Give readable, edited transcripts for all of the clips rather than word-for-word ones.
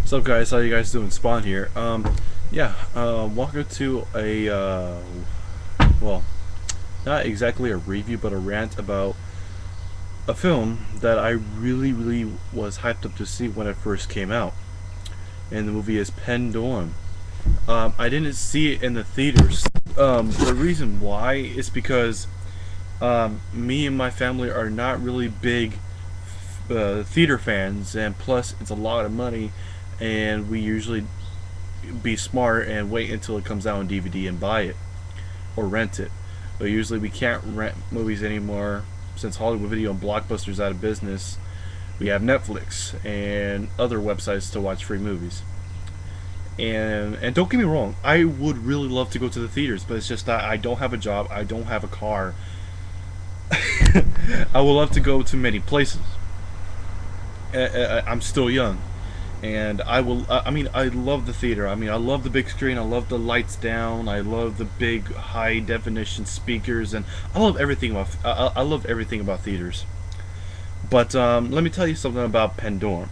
What's up, guys? How you guys doing? Spawn here. Welcome to a well, not exactly a review, but a rant about a film that I really was hyped up to see when it first came out. And the movie is Pandorum. I didn't see it in the theaters. The reason why is because me and my family are not really big theater fans, and plus it's a lot of money, and we usually be smart and wait until it comes out on DVD and buy it or rent it. But usually we can't rent movies anymore since Hollywood Video and Blockbuster's out of business. We have Netflix and other websites to watch free movies. And don't get me wrong, I would really love to go to the theaters, but it's just that I don't have a job, I don't have a car. I would love to go to many places. I'm still young, and I will. I mean, I love the theater. I mean, I love the big screen. I love the lights down. I love the big high definition speakers, and I love everything about. I love everything about theaters. But let me tell you something about Pandorum.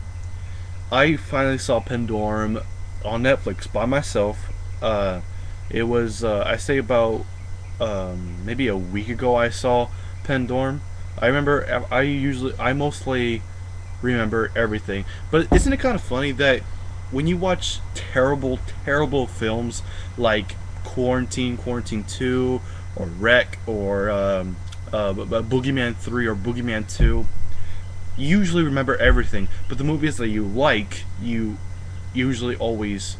I finally saw Pandorum on Netflix by myself. It was I say about maybe a week ago. I saw Pandorum. I remember. I mostly remember everything. But isn't it kind of funny that when you watch terrible films like Quarantine 2, or Wreck, or Boogeyman 3 or Boogeyman 2, you usually remember everything. But the movies that you like, you usually always,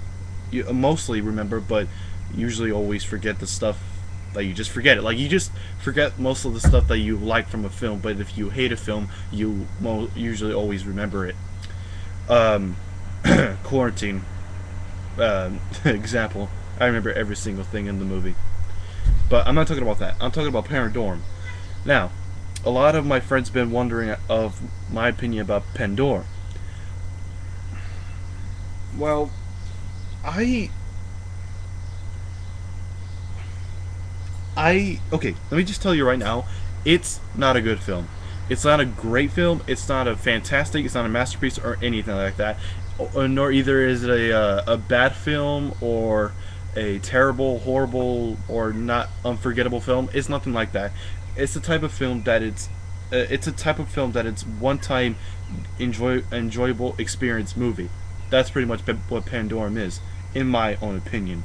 you mostly remember, but usually always forget the stuff that you just forget it. Like, you just forget most of the stuff that you like from a film, but if you hate a film, you usually always remember it. Quarantine, example. I remember every single thing in the movie. But I'm not talking about that. I'm talking about Pandorum. Now, a lot of my friends have been wondering of my opinion about Pandorum. Well, okay, let me just tell you right now, it's not a good film. It's not a great film. It's not a fantastic. It's not a masterpiece or anything like that. Nor either is it a bad film or a terrible, horrible, or not unforgettable film. It's nothing like that. It's the type of film that it's one-time enjoyable experience movie. That's pretty much what Pandorum is, in my own opinion.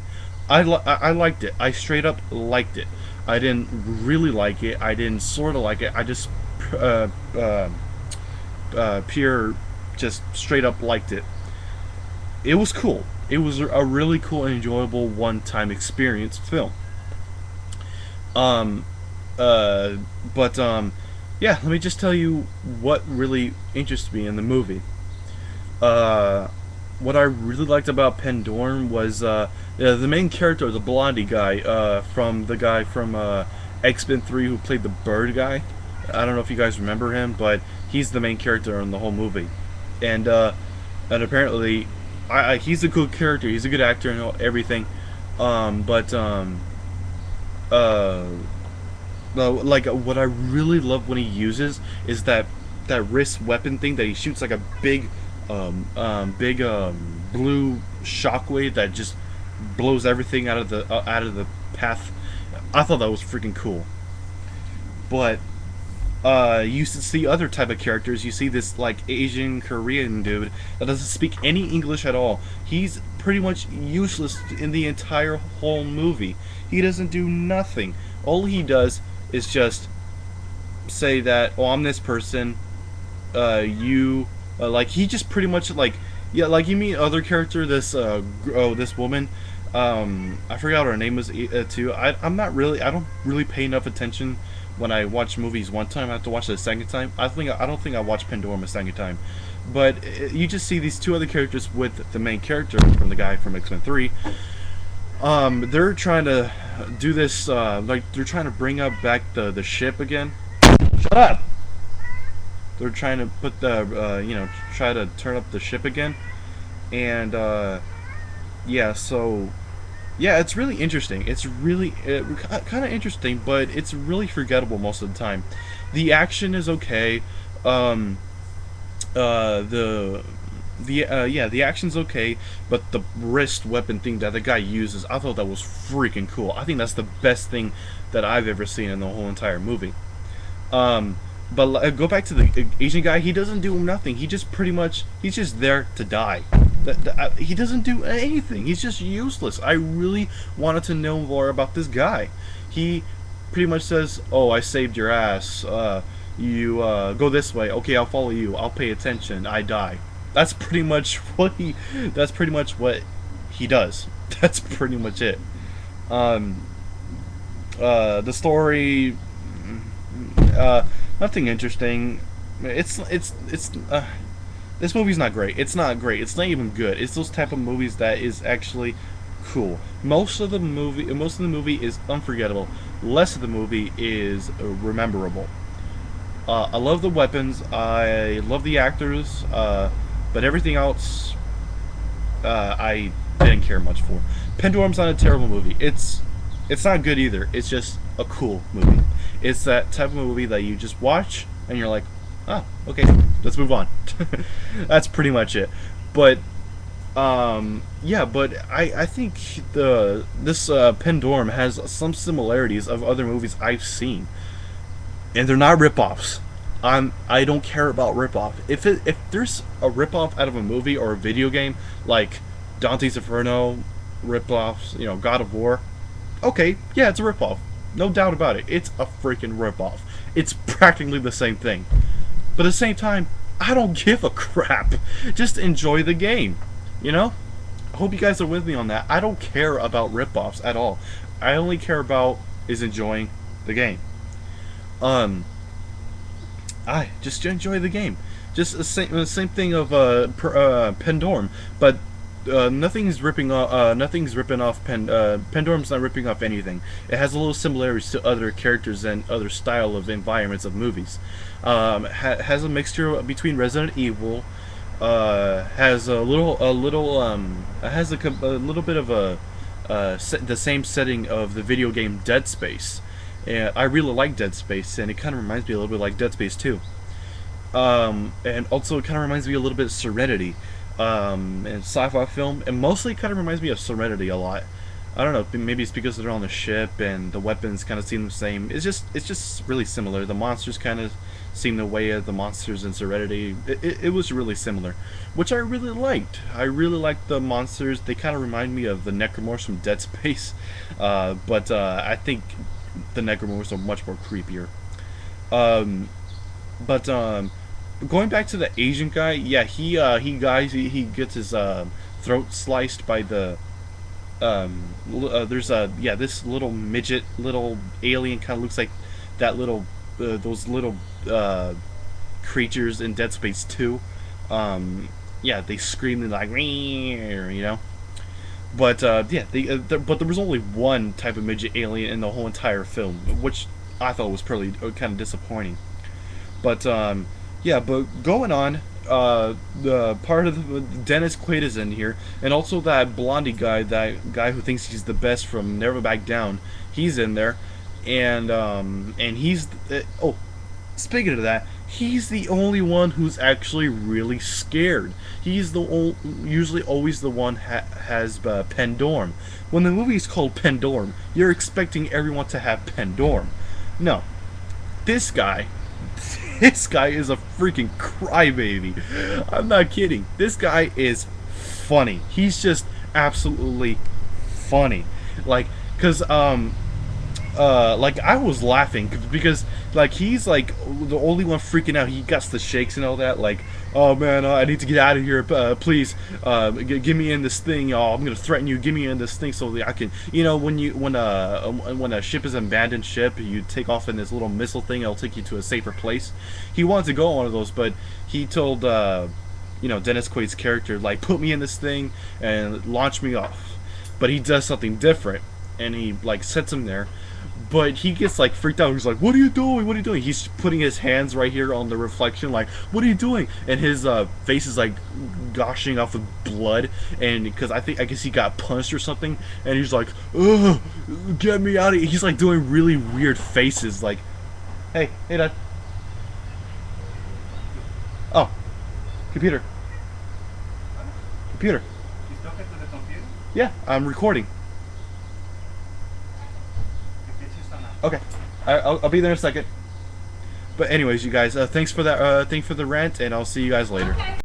I liked it. I straight up liked it. I didn't really like it. I didn't sort of like it. I just pure, just straight up liked it. It was cool. It was a really cool and enjoyable one-time experience film. Um, uh, yeah. Let me just tell you what really interested me in the movie. Uh, what I really liked about Pandorum was the main character, the blondie guy, from the guy from X-Men 3 who played the bird guy. I don't know if you guys remember him, but he's the main character in the whole movie. And apparently, he's a good character. He's a good actor and everything. But like, what I really love when he uses is that wrist weapon thing that he shoots, like a big blue shockwave that just blows everything out of the path. I thought that was freaking cool. But you see other type of characters. You see this like Asian Korean dude that doesn't speak any English at all. He's pretty much useless in the entire whole movie. He doesn't do nothing. All he does is just say that, oh, I'm this person, like, he just pretty much, like, yeah, like, you meet other character, this this woman, I forgot what her name was, too. I don't really pay enough attention when I watch movies one time. I have to watch it a second time. I don't think I watched Pandorum a second time. But you just see these two other characters with the main character from the guy from X-Men 3. They're trying to do this, like, they're trying to bring up back the ship again. Shut up! They're trying to put try to turn up the ship again. And, yeah, so, yeah, it's really interesting. It's really kind of interesting, but it's really forgettable most of the time. The action is okay. The the action's okay, but the wrist weapon thing that the guy uses, I thought that was freaking cool. I think that's the best thing that I've ever seen in the whole entire movie. Um, but go back to the Asian guy. He doesn't do nothing. He just pretty much he's just there to die. He doesn't do anything. He's just useless. I really wanted to know more about this guy. He pretty much says, "Oh, I saved your ass. You go this way. Okay, I'll follow you. I'll pay attention. I die." That's pretty much what he. That's pretty much what he does. That's pretty much it. Um, the story, nothing interesting. It's this movie's not great. It's not great. It's not even good. It's those type of movies that is actually cool. Most of the movie is unforgettable. Less of the movie is rememberable. I love the weapons. I love the actors. But everything else, I didn't care much for. Pandorum's not a terrible movie. It's not good either. It's just a cool movie. It's that type of movie that you just watch and you're like, oh, okay, let's move on. That's pretty much it. But yeah, but I think this Pandorum has some similarities of other movies I've seen, and they're not ripoffs. I don't care about ripoff. If there's a ripoff out of a movie or a video game, like Dante's Inferno ripoffs, God of War, okay, yeah, it's a ripoff. No doubt about it. It's a freaking ripoff. It's practically the same thing. But at the same time, I don't give a crap. Just enjoy the game. I hope you guys are with me on that. I don't care about ripoffs at all. I only care about is enjoying the game. I just enjoy the game. Just the same thing of Pandorum, but nothing's ripping off. Nothing's ripping off. Pandorum's not ripping off anything. It has a little similarities to other characters and other style of environments of movies. Has a mixture between Resident Evil. Has a little has a little bit of the same setting of the video game Dead Space. And I really like Dead Space, and it kind of reminds me a little bit like Dead Space 2. And also it kind of reminds me a little bit of Serenity, and sci-fi film, and mostly kind of reminds me of Serenity a lot. I don't know, maybe it's because they're on the ship and the weapons kind of seem the same. It's just really similar. The monsters kind of seem the way of the monsters in Serenity. It was really similar, which I really liked. I really liked the monsters. They kind of remind me of the Necromorphs from Dead Space, but I think the Necromorphs are much more creepier. But going back to the Asian guy, yeah, he gets his throat sliced by the there's this little midget, little alien, kind of looks like that little those little creatures in Dead Space 2. Yeah, they scream like, But but there was only one type of midget alien in the whole entire film, which I thought was probably kind of disappointing. But yeah, but going on, the part of Dennis Quaid is in here, and also that blondie guy, that guy who thinks he's the best from Never Back Down, he's in there, and he's oh, speaking of that, he's the only one who's actually really scared. He's the usually always the one has Pandorum. When the movie is called Pandorum, you're expecting everyone to have Pandorum. No, this guy is a freaking crybaby. I'm not kidding. This guy is funny. He's just absolutely funny. Like, like I was laughing because like he's like the only one freaking out. He got the shakes and all that. Like, oh man, I need to get out of here. Please, give me in this thing. Oh, I'm gonna threaten you. Give me in this thing so that I can. When a ship is an abandoned ship, you take off in this little missile thing. It'll take you to a safer place. He wanted to go on one of those, but he told Dennis Quaid's character, like, put me in this thing and launch me off. But he does something different, and he like sets him there. But he gets like freaked out. He's like, "What are you doing? What are you doing?" He's putting his hands right here on the reflection, like, "What are you doing?" And his face is like gushing off with blood, and because I guess he got punched or something. And he's like, "Ugh, get me out of here!" He's like doing really weird faces, like, "Hey, Dad." Oh, computer. computer. You talking to the computer? Yeah, I'm recording. Okay, I'll be there in a second. But anyways, you guys, thanks for that. Thanks for the rant, and I'll see you guys later. Okay.